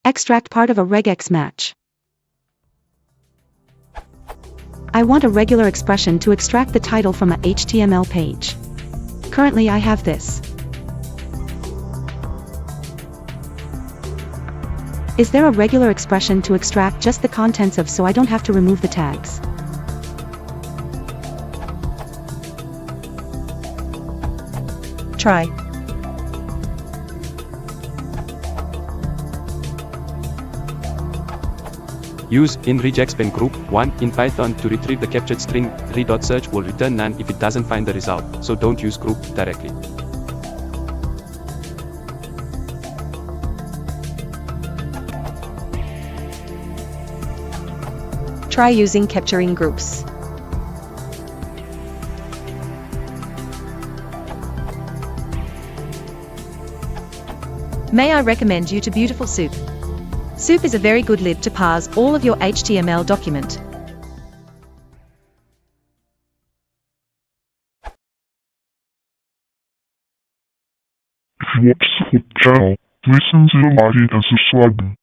Extract part of a regex match. I want a regular expression to extract the title from a HTML page. Currently I have this. Is there a regular expression to extract just the contents of so I don't have to remove the tags? Try. Use in Regex pen group 1 in Python to retrieve the captured string. Search will return none if it doesn't find the result, so don't use group directly. Try using capturing groups. May I recommend you to Beautiful Soup? Soup is a very good lib to parse all of your HTML document. If you want to support the channel, please consider liking and subscribing.